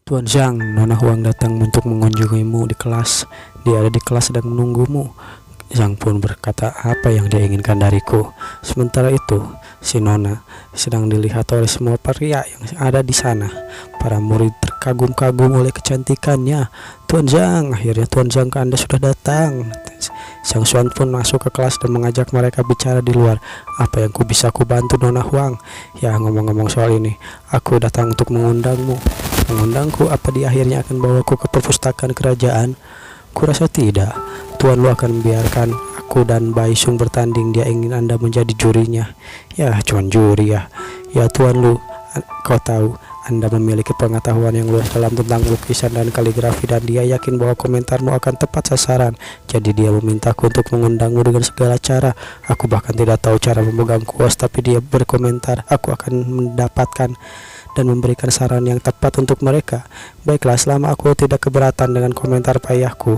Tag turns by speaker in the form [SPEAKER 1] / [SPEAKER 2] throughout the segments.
[SPEAKER 1] Tuan Zhang, Nona Huang datang untuk mengunjungimu di kelas. Dia ada di kelas sedang menunggumu. Zhang pun berkata apa yang dia inginkan dariku. Sementara itu, si Nona sedang dilihat oleh semua pria yang ada di sana. Para murid terkagum-kagum oleh kecantikannya. Tuan Zhang, akhirnya Tuan Zhang, Anda sudah datang. Zhang Xuan pun masuk ke kelas dan mengajak mereka bicara di luar. Apa yang bisa ku bantu, Nona Huang? Ya, ngomong-ngomong soal ini, aku datang untuk mengundangmu. Mengundangku, apa dia akhirnya akan bawaku ke perpustakaan kerajaan? Kurasa tidak. Tuan Lu akan membiarkan aku dan Bai Sung bertanding. Dia ingin Anda menjadi jurinya. Ya, cuman juri ya. Ya Tuan Lu, kau tahu Anda memiliki pengetahuan yang luas dalam tentang lukisan dan kaligrafi, dan dia yakin bahwa komentarmu akan tepat sasaran. Jadi dia memintaku untuk mengundangmu dengan segala cara. Aku bahkan tidak tahu cara memegang kuas, tapi dia berkomentar aku akan mendapatkan dan memberikan saran yang tepat untuk mereka. Baiklah, selama aku tidak keberatan dengan komentar payahku,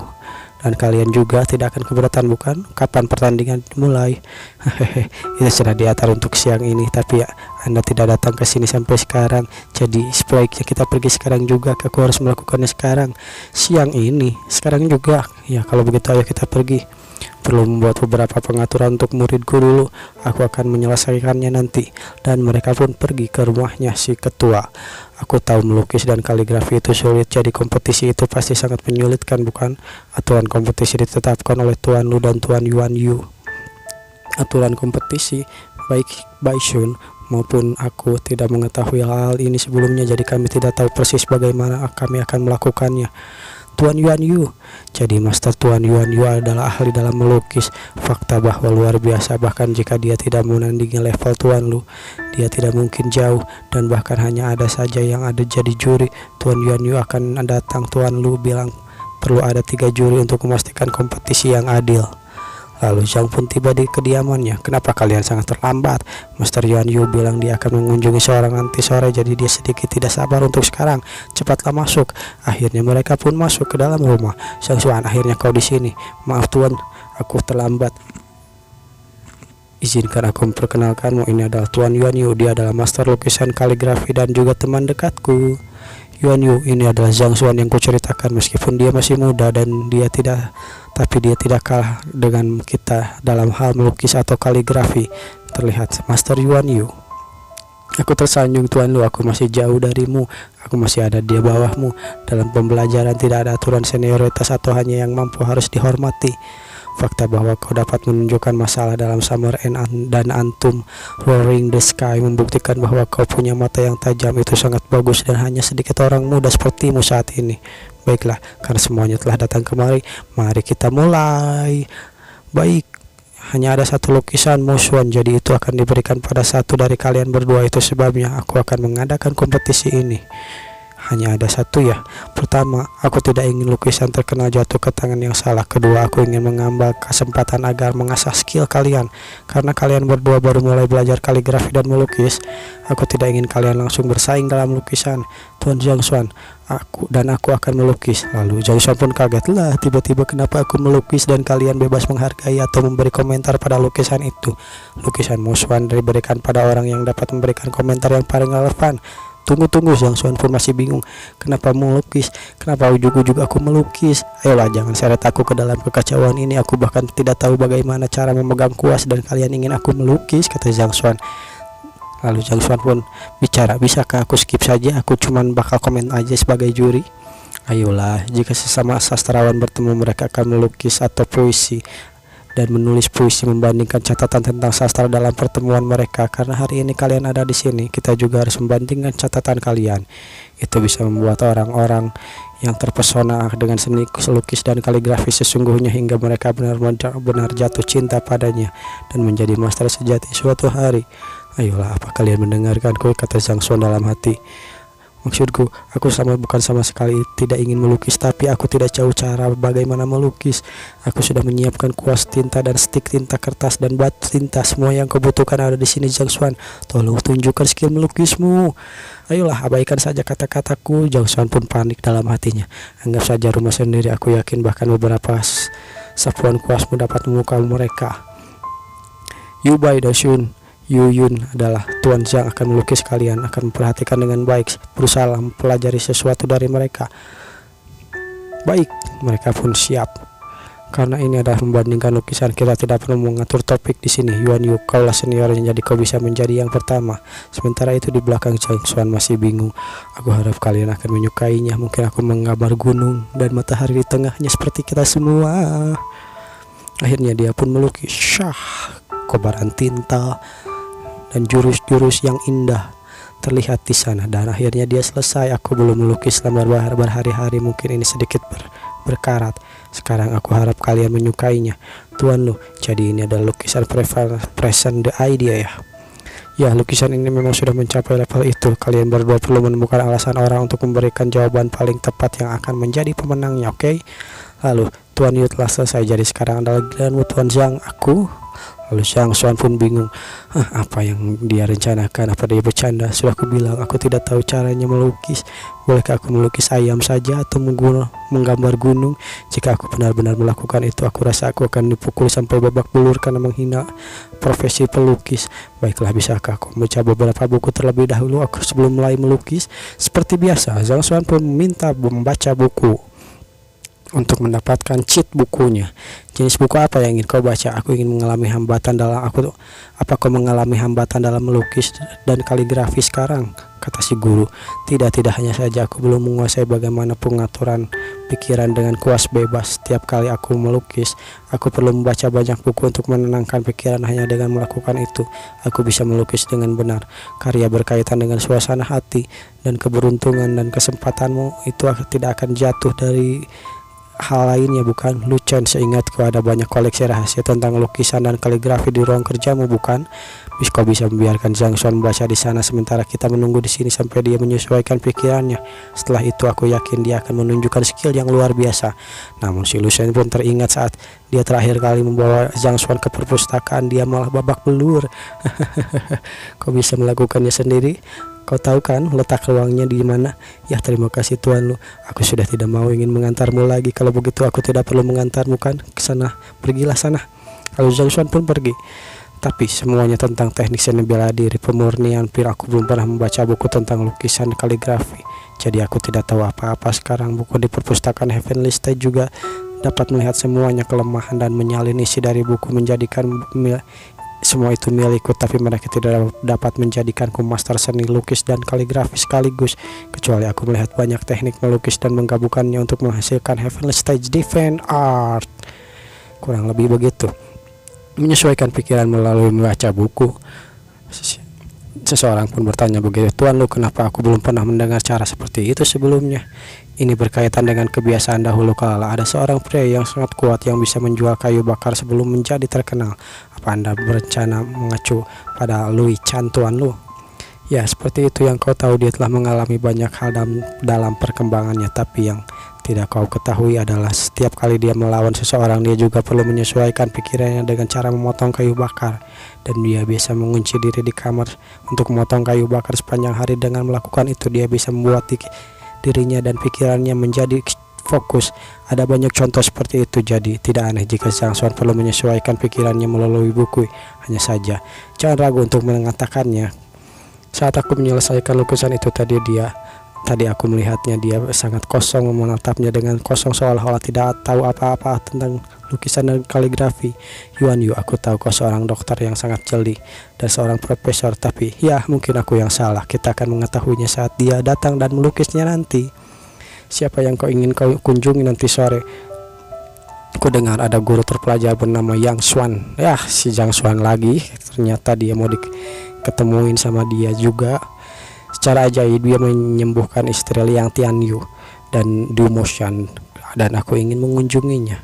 [SPEAKER 1] dan kalian juga tidak akan keberatan, bukan? Kapan pertandingan dimulai? Hehehe, itu sudah diatur untuk siang ini, tapi ya, Anda tidak datang ke sini sampai sekarang. Jadi sebaiknya kita pergi sekarang juga. Aku harus melakukannya sekarang. Siang ini, sekarang juga. Ya, kalau begitu ayo kita pergi. Perlu membuat beberapa pengaturan untuk muridku dulu. Aku akan menyelesaikannya nanti. Dan mereka pun pergi ke rumahnya si ketua. Aku tahu melukis dan kaligrafi itu sulit, jadi kompetisi itu pasti sangat menyulitkan, bukan? Aturan kompetisi ditetapkan oleh Tuan Lu dan Tuan Yuan Yu. Aturan kompetisi, baik Bai Shun maupun aku tidak mengetahui hal ini sebelumnya, jadi kami tidak tahu persis bagaimana kami akan melakukannya. Tuan Yuan Yu, jadi Master Tuan Yuan Yu adalah ahli dalam melukis. Fakta bahwa luar biasa, bahkan jika dia tidak menandingi level Tuan Lu, dia tidak mungkin jauh, dan bahkan hanya ada saja yang ada jadi juri. Tuan Yuan Yu akan datang. Tuan Lu bilang perlu ada 3 juri untuk memastikan kompetisi yang adil. Lalu Zhang pun tiba di kediamannya. Kenapa kalian sangat terlambat? Master Yuan Yu bilang dia akan mengunjungi seorang nanti sore, jadi dia sedikit tidak sabar untuk sekarang. Cepatlah masuk. Akhirnya mereka pun masuk ke dalam rumah. Zhang Xuan, akhirnya kau di sini. Maaf Tuan, aku terlambat. Izinkan aku memperkenalkanmu, ini adalah Tuan Yuan Yu. Dia adalah master lukisan kaligrafi dan juga teman dekatku. Yuan Yu, ini adalah Zhang Xuan yang kuceritakan. Meskipun dia masih muda dan dia tidak kalah dengan kita dalam hal melukis atau kaligrafi. Terlihat Master Yuan Yu. Aku tersanjung Tuan Lu, aku masih jauh darimu. Aku masih ada di bawahmu. Dalam pembelajaran tidak ada aturan senioritas atau hanya yang mampu harus dihormati. Fakta bahwa kau dapat menunjukkan masalah dalam Summer dan Antum Roaring the Sky membuktikan bahwa kau punya mata yang tajam. Itu sangat bagus, dan hanya sedikit orang muda sepertimu saat ini. Baiklah, karena semuanya telah datang kemari, mari kita mulai. Baik, hanya ada satu lukisan Mosuan, jadi itu akan diberikan pada satu dari kalian berdua. Itu sebabnya aku akan mengadakan kompetisi ini. Hanya ada satu ya. Pertama, aku tidak ingin lukisan terkenal jatuh ke tangan yang salah. Kedua, aku ingin mengambil kesempatan agar mengasah skill kalian. Karena kalian berdua baru mulai belajar kaligrafi dan melukis, aku tidak ingin kalian langsung bersaing dalam lukisan. Tuan Zhang Xuan, aku akan melukis. Lalu Zhang Xuan pun kaget, lah tiba-tiba kenapa aku melukis dan kalian bebas menghargai atau memberi komentar pada lukisan itu. Lukisan Mosuan diberikan pada orang yang dapat memberikan komentar yang paling relevan. Tunggu, Zhang Xuan pun masih bingung. Kenapa melukis? Kenapa ujung-ujung aku melukis? Ayolah, jangan seret aku ke dalam kekacauan ini. Aku bahkan tidak tahu bagaimana cara memegang kuas, dan kalian ingin aku melukis, kata Zhang Xuan. Lalu Zhang Xuan pun bicara, bisakah aku skip saja? Aku cuman bakal komen aja sebagai juri. Ayolah, jika sesama sastrawan bertemu, mereka akan melukis atau puisi dan menulis puisi membandingkan catatan tentang sastra dalam pertemuan mereka. Karena hari ini kalian ada di sini, kita juga harus membandingkan catatan kalian. Itu bisa membuat orang-orang yang terpesona dengan seni lukis dan kaligrafi sesungguhnya hingga mereka benar-benar jatuh cinta padanya dan menjadi master sejati suatu hari. Ayolah, apa kalian mendengarkanku? Kata Zhang Xuan dalam hati. Maksudku, aku bukan sama sekali tidak ingin melukis, tapi aku tidak tahu cara bagaimana melukis. Aku sudah menyiapkan kuas tinta dan stik tinta, kertas dan batu tinta. Semua yang kau butuhkan ada di sini, Zhang Xuan. Tolong tunjukkan skill melukismu. Ayolah, abaikan saja kata-kataku. Zhang Xuan pun panik dalam hatinya. Anggap saja rumah sendiri. Aku yakin bahkan beberapa sapuan kuasmu dapat memukau mereka. Yu Bai Da Shun, Yuyun adalah Tuan Zhang akan melukis kalian, akan memperhatikan dengan baik, berusaha mempelajari sesuatu dari mereka. Baik, mereka pun siap. Karena ini adalah membandingkan lukisan, kita tidak perlu mengatur topik di sini. Yuan Yu, kaulah seniornya, jadi kau bisa menjadi yang pertama. Sementara itu di belakang Zhang Xuan masih bingung. Aku harap kalian akan menyukainya. Mungkin aku menggambar gunung dan matahari di tengahnya seperti kita semua. Akhirnya dia pun melukis kobaran tinta dan jurus-jurus yang indah terlihat di sana. Dan akhirnya dia selesai. Aku belum melukis selama berhari-hari, mungkin ini sedikit berkarat. Sekarang aku harap kalian menyukainya. Tuan Lu, jadi ini adalah lukisan present the idea ya. Ya, lukisan ini memang sudah mencapai level itu. Kalian berdua perlu menemukan alasan orang untuk memberikan jawaban paling tepat yang akan menjadi pemenangnya, oke? Lalu Tuan Yu telah selesai, jadi sekarang adalah giliranmu Tuan Zhang. Aku? Lalu Zhang Xuan pun bingung. Apa yang dia rencanakan? Apa dia bercanda? Sudah aku bilang aku tidak tahu caranya melukis. Bolehkah aku melukis ayam saja atau menggambar gunung? Jika aku benar-benar melakukan itu, aku rasa aku akan dipukul sampai babak belur karena menghina profesi pelukis. Baiklah, bisakah aku membaca beberapa buku terlebih dahulu aku sebelum mulai melukis? Seperti biasa, Zhang Xuan pun meminta membaca buku untuk mendapatkan cheat bukunya. Jenis buku apa yang ingin kau baca? Aku ingin mengalami hambatan dalam apa kau mengalami hambatan dalam melukis dan kaligrafi sekarang? Kata si guru. Tidak hanya saja aku belum menguasai bagaimana pengaturan pikiran dengan kuas bebas. Setiap kali aku melukis, aku perlu membaca banyak buku untuk menenangkan pikiran. Hanya dengan melakukan itu, aku bisa melukis dengan benar. Karya berkaitan dengan suasana hati dan keberuntungan dan kesempatanmu itu tidak akan jatuh dari hal lainnya, bukan? Lucen, seingatku ada banyak koleksi rahasia tentang lukisan dan kaligrafi di ruang kerjamu, bukan? Kau bisa membiarkan Zhang Xuan membaca di sana sementara kita menunggu di sini sampai dia menyesuaikan pikirannya. Setelah itu aku yakin dia akan menunjukkan skill yang luar biasa. Namun si Lucen pun teringat saat dia terakhir kali membawa Zhang Xuan ke perpustakaan, dia malah babak belur. Kau bisa melakukannya sendiri? Kau tahu kan letak ruangnya di mana? Ya, terima kasih Tuan Lu. Aku sudah tidak mau ingin mengantarmu lagi. Kalau begitu aku tidak perlu mengantarmu kan ke sana. Pergilah sana. Lalu Zhang Xuan pun pergi. Tapi semuanya tentang teknik seni bela diri, pemurnian pir. Aku belum pernah membaca buku tentang lukisan kaligrafi. Jadi aku tidak tahu apa-apa sekarang. Buku di perpustakaan Heavenly State juga dapat melihat semuanya kelemahan dan menyalin isi dari buku, menjadikan semua itu milikku, tapi mereka tidak dapat menjadikanku master seni lukis dan kaligrafi sekaligus, kecuali aku melihat banyak teknik melukis dan menggabungkannya untuk menghasilkan Heavenly Stage Divine Art. Kurang lebih begitu. Menyesuaikan pikiran melalui membaca buku. Seseorang pun bertanya begitu, Tuan Lu, kenapa aku belum pernah mendengar cara seperti itu sebelumnya? Ini berkaitan dengan kebiasaan dahulu kala. Ada seorang pria yang sangat kuat yang bisa menjual kayu bakar sebelum menjadi terkenal. Apa Anda berencana mengacu pada Lui Chan, Tuan Lu? Ya, seperti itu yang kau tahu. Dia telah mengalami banyak hal dalam perkembangannya, tapi yang tidak kau ketahui adalah setiap kali dia melawan seseorang, dia juga perlu menyesuaikan pikirannya dengan cara memotong kayu bakar. Dan dia biasa mengunci diri di kamar untuk memotong kayu bakar sepanjang hari. Dengan melakukan itu, dia bisa membuat dirinya dan pikirannya menjadi fokus. Ada banyak contoh seperti itu, jadi tidak aneh jika Zhang Xuan perlu menyesuaikan pikirannya melalui buku. Hanya saja, jangan ragu untuk mengatakannya. Saat aku menyelesaikan lukisan itu tadi aku melihatnya, dia sangat kosong, menatapnya dengan kosong seolah-olah tidak tahu apa-apa tentang lukisan dan kaligrafi. Yuan Yu, aku tahu kau seorang dokter yang sangat jeli dan seorang profesor, tapi ya mungkin aku yang salah. Kita akan mengetahuinya saat dia datang dan melukisnya nanti. Siapa yang kau ingin kau kunjungi nanti sore? Aku dengar ada guru terpelajar bernama Yang Xuan. Ya, si Zhang Xuan lagi. Ternyata dia mau diketemuin sama dia juga. Secara ajaib dia menyembuhkan istri Liang Tianyu dan Du Moshan, dan aku ingin mengunjunginya.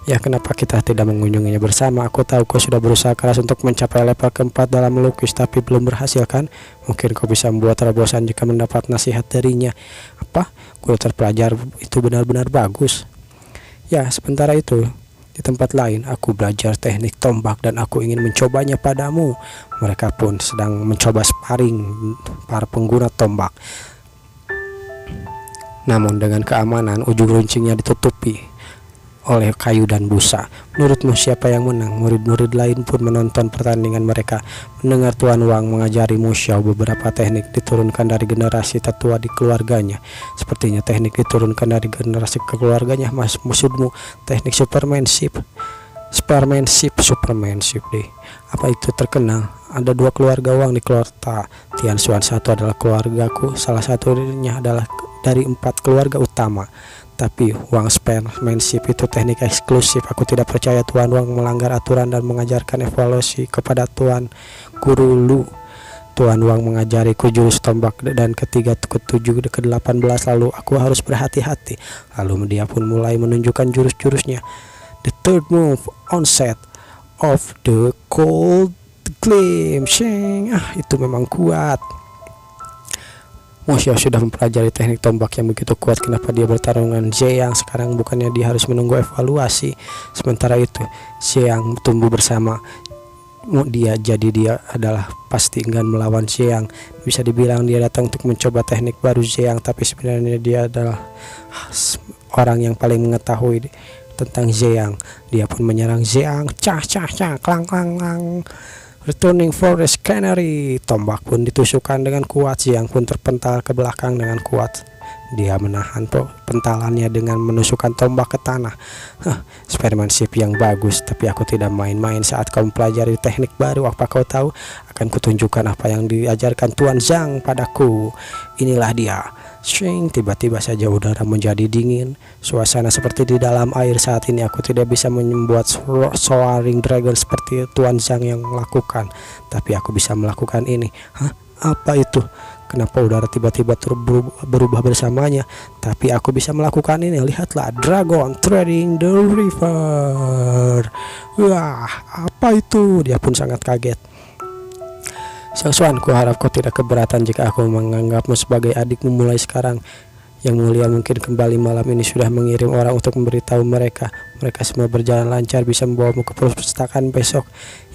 [SPEAKER 1] Ya, kenapa kita tidak mengunjunginya bersama? Aku tahu kau sudah berusaha keras untuk mencapai level keempat dalam melukis, tapi belum berhasil kan? Mungkin kau bisa membuat terobosan jika mendapat nasihat darinya. Apa? Guru terpelajar itu benar-benar bagus. Ya, sementara itu di tempat lain aku belajar teknik tombak dan aku ingin mencobanya padamu. Mereka pun sedang mencoba sparring para pengguna tombak. Namun dengan keamanan, ujung runcingnya ditutupi oleh kayu dan busa. Menurutmu siapa yang menang? Murid-murid lain pun menonton pertandingan mereka. Mendengar Tuan Wang mengajari Mu Xiao beberapa teknik diturunkan dari generasi tertua di keluarganya. Sepertinya teknik diturunkan dari generasi ke keluarganya. Maksudmu teknik supermanship deh. Apa itu terkenal? Ada 2 keluarga Wang di kota Tianshuan. Satu adalah keluargaku, salah satunya adalah dari 4 keluarga utama. Tapi Wang Sportsmanship itu teknik eksklusif. Aku tidak percaya Tuan Wang melanggar aturan dan mengajarkan evaluasi kepada Tuan Guru Lu. Tuan Wang mengajariku jurus tombak dan ketiga, ke-7, ke-18. Lalu aku harus berhati-hati. Lalu dia pun mulai menunjukkan jurus-jurusnya. The third move, onset of the cold gleam. Itu memang kuat. Mu Xiao sudah mempelajari teknik tombak yang begitu kuat. Kenapa dia bertarung dengan Ziyang sekarang? Bukannya dia harus menunggu evaluasi? Sementara itu Ziyang tumbuh bersama dia, jadi dia adalah pasti enggan melawan Ziyang. Bisa dibilang dia datang untuk mencoba teknik baru Ziyang, tapi sebenarnya dia adalah orang yang paling mengetahui tentang Ziyang. Dia pun menyerang Ziyang, klang. Returning for the Canary. Tombak pun ditusukkan dengan kuat. Ziyang pun terpental ke belakang dengan kuat. Dia menahan pentalannya dengan menusukkan tombak ke tanah. Sportsmanship yang bagus, tapi aku tidak main-main saat kau mempelajari teknik baru. Apa kau tahu? Akan kutunjukkan apa yang diajarkan Tuan Zhang padaku. Inilah dia. Tiba-tiba saja udara menjadi dingin. Suasana seperti di dalam air. Saat ini aku tidak bisa membuat soaring dragon seperti Tuan Zhang yang lakukan, tapi aku bisa melakukan ini. Apa itu? Kenapa udara tiba-tiba berubah bersamanya? Tapi aku bisa melakukan ini. Lihatlah, dragon treading the river. Wah, apa itu? Dia pun sangat kaget. Zhang Xuan, kuharap kau tidak keberatan jika aku menganggapmu sebagai adikmu mulai sekarang. Yang mulia mungkin kembali malam ini sudah mengirim orang untuk memberitahu mereka. Mereka semua berjalan lancar, bisa membawamu ke perpustakaan besok.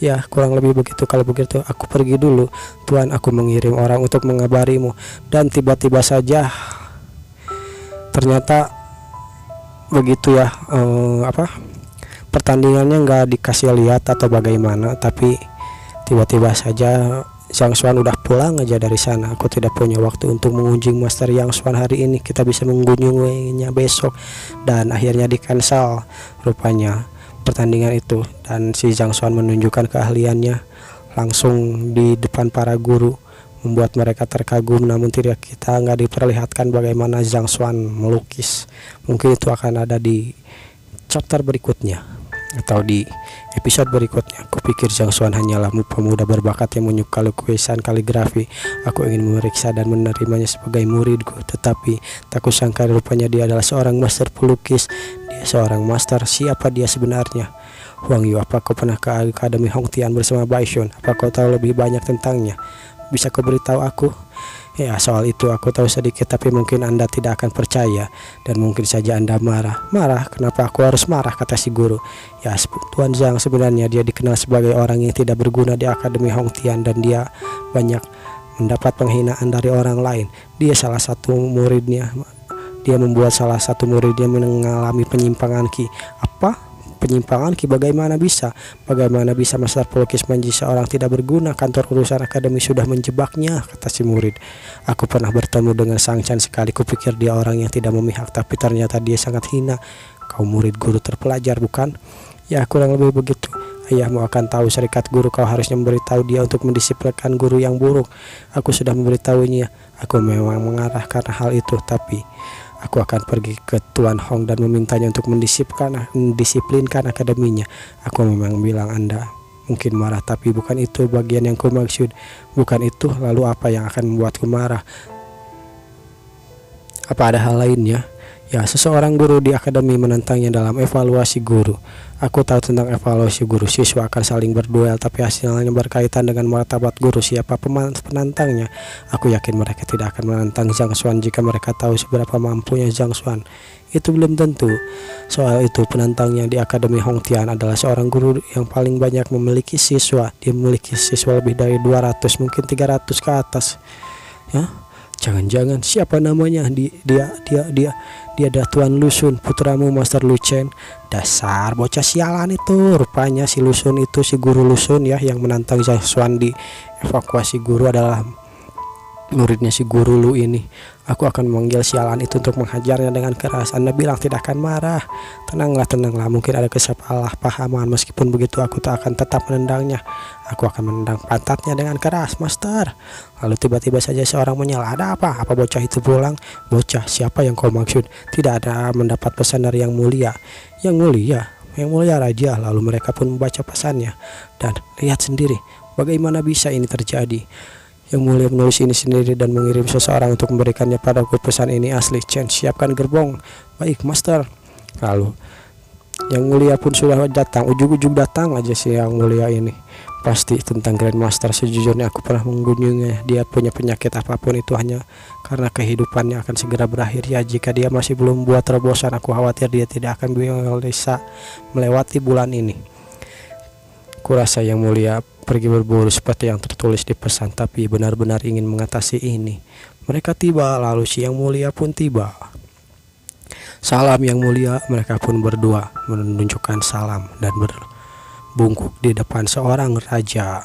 [SPEAKER 1] Ya, kurang lebih begitu. Kalau begitu, aku pergi dulu. Tuan, aku mengirim orang untuk mengabarimu. Dan tiba-tiba saja, ternyata begitu ya. Pertandingannya nggak dikasih lihat atau bagaimana, tapi tiba-tiba saja Zhang Xuan udah pulang aja dari sana. Aku tidak punya waktu untuk mengunjungi Master Yang Xuan hari ini. Kita bisa mengunjunginya besok. Dan akhirnya di cancel rupanya pertandingan itu. Dan si Zhang Xuan menunjukkan keahliannya langsung di depan para guru, membuat mereka terkagum. Namun tidak, kita nggak diperlihatkan bagaimana Zhang Xuan melukis. Mungkin itu akan ada di chapter berikutnya atau di episode berikutnya. Aku pikir Zhang Xuan hanyalah pemuda berbakat yang menyukai lukisan kaligrafi. Aku ingin memeriksa dan menerimanya sebagai muridku, tetapi tak kusangka rupanya dia adalah seorang master pelukis. Dia seorang master. Siapa dia sebenarnya? Huang Yu, apa kau pernah ke Akademi Hongtian bersama Bai Shun? Apa kau tahu lebih banyak tentangnya? Bisa kau beritahu aku? Ya, soal itu aku tahu sedikit, tapi mungkin Anda tidak akan percaya dan mungkin saja Anda marah. Marah? Kenapa aku harus marah? Kata si guru. Ya, Tuan Zhang sebenarnya dia dikenal sebagai orang yang tidak berguna di Akademi Hongtian dan dia banyak mendapat penghinaan dari orang lain. Dia salah satu muridnya. Dia membuat salah satu muridnya mengalami penyimpangan ki. Apa? Penyimpangan ki? Bagaimana bisa? Bagaimana bisa master pelukis menjadi seorang tidak berguna? Kantor urusan akademi sudah menjebaknya, kata si murid. Aku pernah bertemu dengan Sang Chan sekali. Kupikir dia orang yang tidak memihak, tapi ternyata dia sangat hina. Kau murid guru terpelajar, bukan? Ya, kurang lebih begitu. Ayahmu akan tahu serikat guru. Kau harusnya memberitahu dia untuk mendisiplinkan guru yang buruk. Aku sudah memberitahunya. Aku memang mengarahkan hal itu, tapi aku akan pergi ke Tuan Hong dan memintanya untuk mendisiplinkan akademinya. Aku memang bilang Anda mungkin marah, tapi bukan itu bagian yang ku maksud. Bukan itu, lalu apa yang akan membuatku marah? Apa ada hal lainnya? Ya, seseorang guru di akademi menentangnya dalam evaluasi guru. Aku tahu tentang evaluasi guru. Siswa akan saling berduel, tapi hasilnya berkaitan dengan martabat guru. Siapa penantangnya? Aku yakin mereka tidak akan menantang Zhang Xuan jika mereka tahu seberapa mampunya Zhang Xuan. Itu belum tentu. Soal itu, penantangnya di Akademi Hongtian adalah seorang guru yang paling banyak memiliki siswa. Dia memiliki siswa lebih dari 200, mungkin 300 ke atas. Ya. Jangan-jangan siapa namanya? Dia adalah Tuan Lusun, putramu Master Lu Chen. Dasar bocah sialan itu. Rupanya si Lusun itu, si guru Lusun ya, yang menantang Zhang Xuan di evakuasi guru adalah muridnya si guru Lu ini. Aku akan memanggil sialan itu untuk menghajarnya dengan keras. Anda bilang tidak akan marah. Tenanglah, mungkin ada kesalahpahaman. Meskipun begitu aku tak akan tetap menendangnya. Aku akan menendang pantatnya dengan keras, Master. Lalu tiba-tiba saja seorang menyela. Ada apa? Apa bocah itu pulang? Bocah, siapa yang kau maksud? Tidak ada mendapat pesan dari Yang Mulia. Yang Mulia Raja. Lalu mereka pun membaca pesannya. Dan lihat sendiri, bagaimana bisa ini terjadi. Yang Mulia menulis ini sendiri dan mengirim seseorang untuk memberikannya padaku. Pesan ini asli. Chen, siapkan gerbong. Baik, Master. Lalu Yang Mulia pun sudah datang. Ujung-ujung datang aja sih Yang Mulia ini. Pasti tentang Grandmaster. Sejujurnya aku pernah mengunjunginya. Dia punya penyakit apapun itu hanya karena kehidupannya akan segera berakhir. Ya, jika dia masih belum buat terobosan, aku khawatir dia tidak akan bisa melewati bulan ini. Kurasa Yang Mulia pergi berburu seperti yang tertulis di pesan, tapi benar-benar ingin mengatasi ini. Mereka tiba, lalu si Yang Mulia pun tiba. Salam Yang Mulia. Mereka pun berdua menunjukkan salam dan berbungkuk di depan seorang raja.